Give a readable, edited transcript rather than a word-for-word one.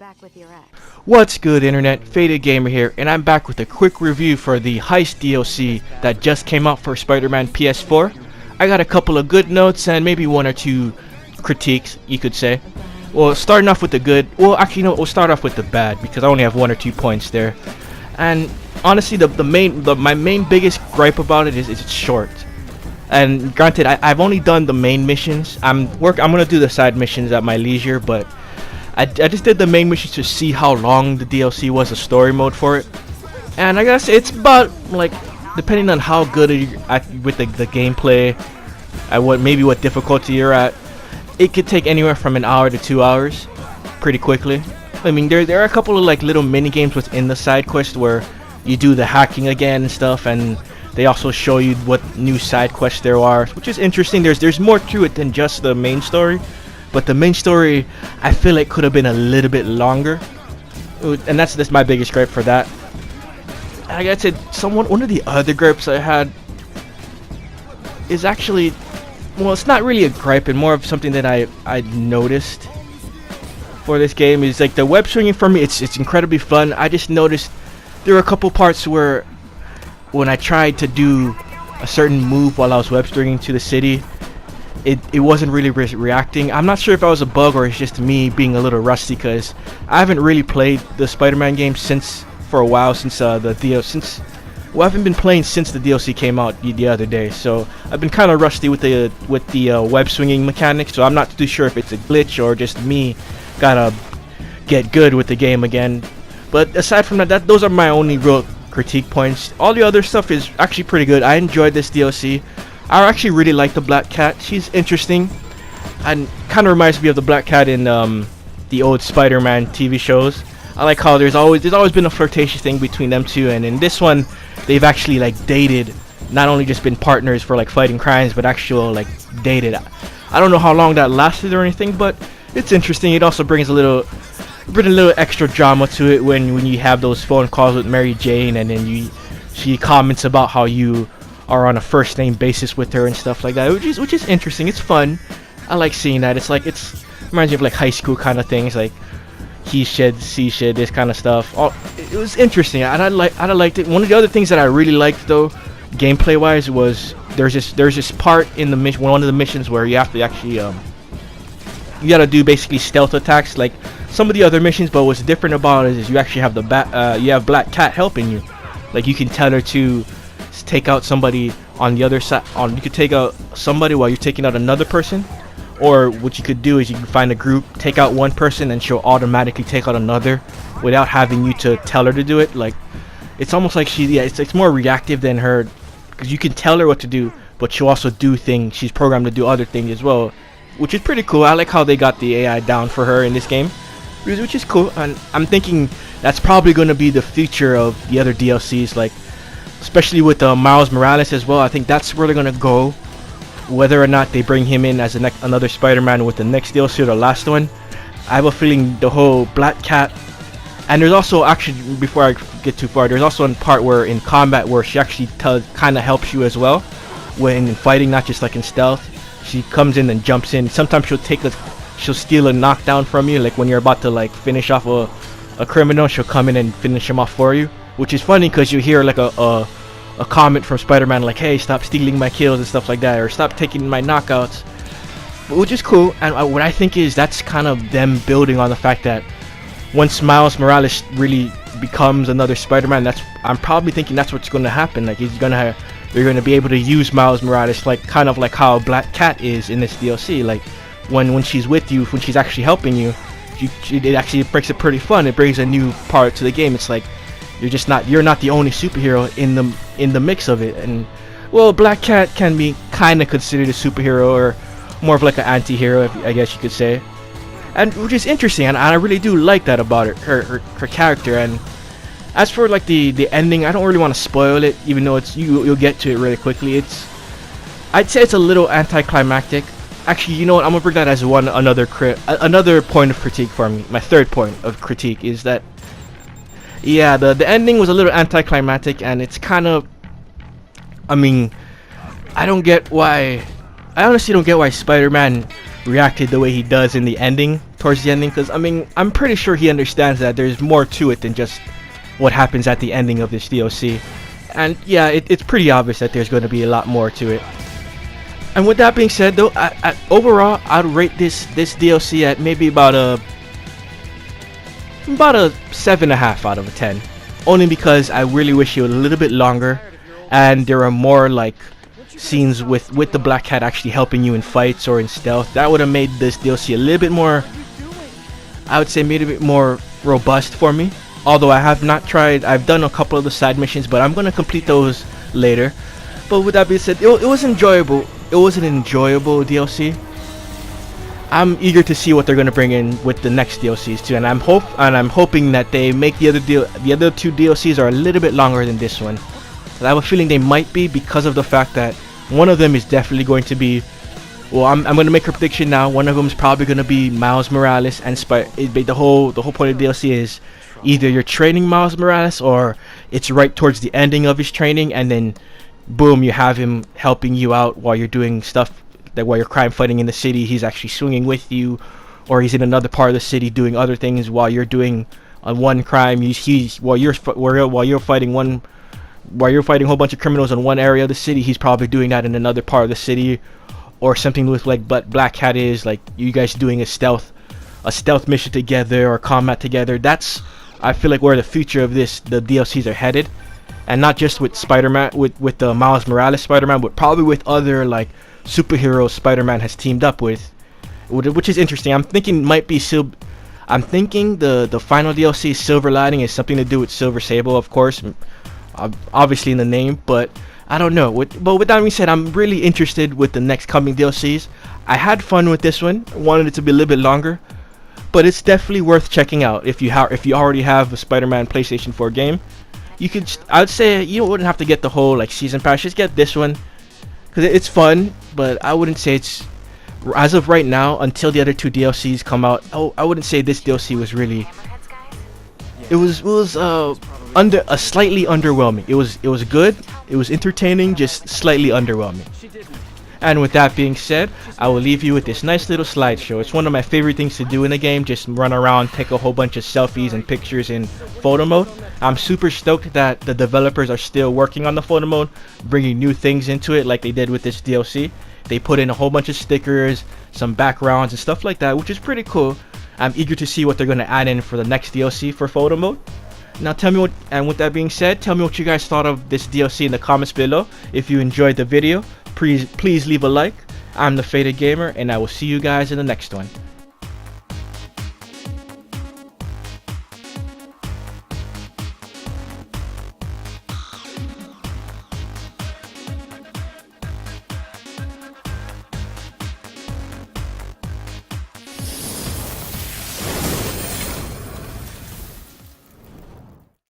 back with your ex. What's good, internet? Faded Gamer here, and I'm back with a quick review for the Heist DLC that just came out for Spider-Man PS4. I got a couple of good notes and maybe one or two critiques, you could say. Well, starting off with the good, well, actually no, we'll start off with the bad because I only have 1 or 2 points there. And honestly, my main biggest gripe about it is it's short. And granted, I've only done the main missions. I'm gonna do the side missions at my leisure, but I just did the main missions to see how long the DLC was, a story mode for it. And I guess it's about, like, depending on how good you're at with the gameplay, at what difficulty you're at, it could take anywhere from an hour to 2 hours, pretty quickly. I mean, there are a couple of like little mini games within the side quest where you do the hacking again and stuff, and they also show you what new side quests there are, which is interesting. There's more to it than just the main story, but the main story I feel like could have been a little bit longer, and that's my biggest gripe for that. I guess one of the other gripes I had is actually, well, it's not really a gripe, and more of something that I noticed for this game is like the web swinging. For me, it's incredibly fun. I just noticed there were a couple parts where when I tried to do a certain move while I was web swinging to the city, it wasn't really reacting. I'm not sure if that was a bug or it's just me being a little rusty, because I haven't really played the Spider-Man game for a while since I haven't been playing since the DLC came out the other day, so I've been kind of rusty with the web swinging mechanics. So I'm not too sure if it's a glitch or just me gotta get good with the game again. But aside from that, those are my only real critique points. All the other stuff is actually pretty good. I enjoyed this DLC. I actually really like the Black Cat. She's interesting and kind of reminds me of the Black Cat in the old Spider-Man TV shows. I like how there's always been a flirtatious thing between them two, and in this one they've actually like dated, not only just been partners for like fighting crimes, but actual like dated. I don't know how long that lasted or anything, but it's interesting. It also brings a little extra drama to it when you have those phone calls with Mary Jane, and then she comments about how you are on a first name basis with her and stuff like that, which is interesting. It's fun. I like seeing that. It reminds me of like high school kind of things, like he shed, she shed, this kind of stuff. It was interesting, and I liked it. One of the other things that I really liked, though, gameplay wise, was there's this part in the mission, one of the missions, where you have to actually you gotta do basically stealth attacks like some of the other missions. But what's different about it is you actually have you have Black Cat helping you. Like, you can tell her to take out somebody on the other side. You could take out somebody while you're taking out another person. Or what you could do is you can find a group, take out one person, and she'll automatically take out another without having you to tell her to do it. Like, it's almost like it's more reactive than her, because you can tell her what to do, but she'll also do things. She's programmed to do other things as well, which is pretty cool. I like how they got the AI down for her in this game, which is cool. And I'm thinking that's probably going to be the future of the other DLCs, like especially with Miles Morales as well. I think that's where they're going to go. Whether or not they bring him in as another Spider-Man with the next DLC or the last one, I have a feeling the whole Black Cat. And there's also, actually, before I get too far, there's also a part where in combat where she actually kind of helps you as well when in fighting, not just like in stealth. She comes in and jumps in. Sometimes she'll steal a knockdown from you, like when you're about to like finish off a criminal. She'll come in and finish him off for you, which is funny because you hear like a comment from Spider-Man like, hey, stop stealing my kills and stuff like that, or stop taking my knockouts, which is cool. And what I think is that's kind of them building on the fact that once Miles Morales really becomes another Spider-Man, I'm probably thinking that's what's going to happen. Like, you're going to be able to use Miles Morales like kind of like how Black Cat is in this DLC. Like when she's with you, when she's actually helping you, it actually makes it pretty fun. It brings a new part to the game. It's like you're not the only superhero in the mix of it. And well, Black Cat can be kind of considered a superhero, or more of like an anti-hero, I guess you could say, and which is interesting, and I really do like that about her character. And as for like the ending, I don't really want to spoil it, even though you'll get to it really quickly. I'd say it's a little anticlimactic. Actually, you know what, I'm gonna bring that as another point of critique for me. My third point of critique is that, yeah, the ending was a little anticlimactic, and it's kind of, I mean, I don't get why. I honestly don't get why Spider-Man reacted the way he does in the ending, towards the ending, because I mean, I'm pretty sure he understands that there's more to it than just what happens at the ending of this DLC. And yeah, it's pretty obvious that there's going to be a lot more to it. And with that being said, though, overall, I'd rate this DLC at maybe about a 7.5 out of a 10. Only because I really wish it was a little bit longer, and there are more like scenes with the Black Cat actually helping you in fights or in stealth. That would have made this DLC a little bit more, I would say, made it a bit more robust for me. Although I have not tried, I've done a couple of the side missions, but I'm gonna complete those later. But with that being said, it was enjoyable. It was an enjoyable DLC. I'm eager to see what they're gonna bring in with the next DLCs too, and I'm hoping that they make the other two DLCs are a little bit longer than this one. I have a feeling they might be, because of the fact that one of them is definitely going to be, well, I'm gonna make a prediction now. One of them is probably gonna be Miles Morales, and the whole point of the DLC is either you're training Miles Morales or it's right towards the ending of his training, and then boom, you have him helping you out while you're doing stuff, that while you're crime fighting in the city, he's actually swinging with you, or he's in another part of the city doing other things while you're doing one crime. While you're fighting a whole bunch of criminals in one area of the city, he's probably doing that in another part of the city, or something with like Black Cat is like you guys doing a stealth mission together or combat together. That's, I feel like, where the future of the DLCs are headed. And not just with Spider-Man, with the Miles Morales Spider-Man, but probably with other like superheroes Spider-Man has teamed up with, which is interesting. I'm thinking the final DLC, Silver Lining, is something to do with Silver Sable, of course, obviously in the name. But I don't know. But with that being said, I'm really interested with the next coming DLCs. I had fun with this one. Wanted it to be a little bit longer, but it's definitely worth checking out if you already have a Spider-Man PlayStation 4 game. I would say you wouldn't have to get the whole like season pass. Just get this one because it's fun. But I wouldn't say it's, as of right now, until the other two DLCs come out. Oh, I wouldn't say this DLC was really. It was slightly underwhelming. It was good. It was entertaining. Just slightly underwhelming. And with that being said, I will leave you with this nice little slideshow. It's one of my favorite things to do in the game, just run around, take a whole bunch of selfies and pictures in photo mode. I'm super stoked that the developers are still working on the photo mode, bringing new things into it like they did with this DLC. They put in a whole bunch of stickers, some backgrounds and stuff like that, which is pretty cool. I'm eager to see what they're going to add in for the next DLC for photo mode. Now tell me with that being said, tell me what you guys thought of this DLC in the comments below. If you enjoyed the video, please leave a like. I'm the Faded Gamer, and I will see you guys in the next one.